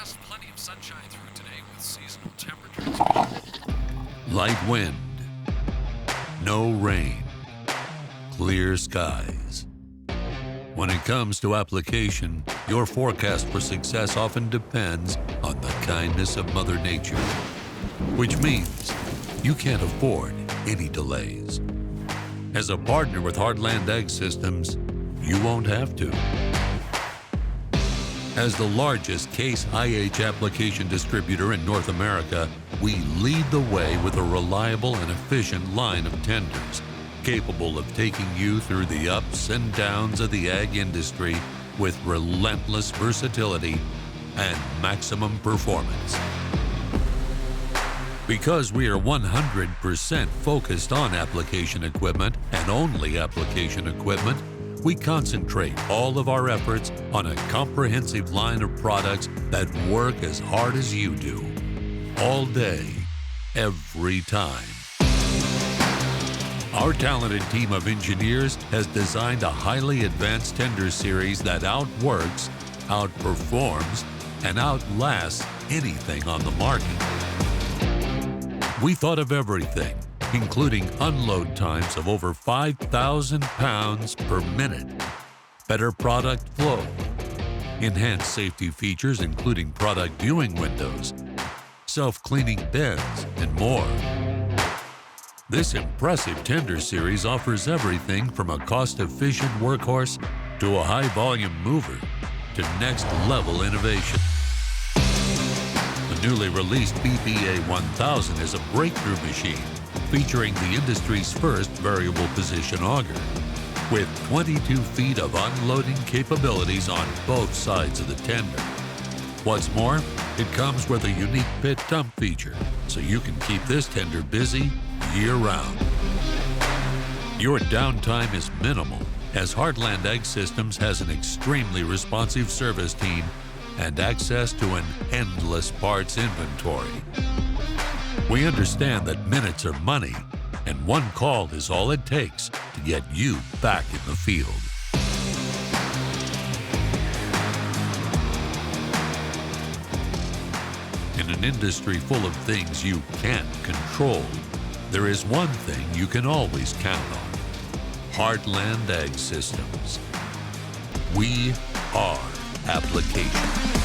forecast plenty of sunshine through today with seasonal temperatures. Light wind, no rain, clear skies. When it comes to application, your forecast for success often depends on the kindness of Mother Nature, which means you can't afford any delays. As a partner with Heartland Ag Systems, you won't have to. As the largest case IH application distributor in North America, we lead the way with a reliable and efficient line of tenders, capable of taking you through the ups and downs of the ag industry with relentless versatility and maximum performance. Because we are 100% focused on application equipment and only application equipment, we concentrate all of our efforts on a comprehensive line of products that work as hard as you do, all day, every time. Our talented team of engineers has designed a highly advanced tender series that outworks, outperforms, and outlasts anything on the market. We thought of everything, including unload times of over 5,000 pounds per minute, better product flow, enhanced safety features including product viewing windows, self-cleaning beds, and more. This impressive tender series offers everything from a cost-efficient workhorse to a high-volume mover to next-level innovation. The newly released BPA 1000 is a breakthrough machine featuring the industry's first variable position auger, with 22 feet of unloading capabilities on both sides of the tender. What's more, it comes with a unique pit dump feature, so you can keep this tender busy year-round. Your downtime is minimal, as Heartland Ag Systems has an extremely responsive service team and access to an endless parts inventory. We understand that minutes are money, and one call is all it takes to get you back in the field. In an industry full of things you can't control, there is one thing you can always count on: Heartland Ag Systems. We are application.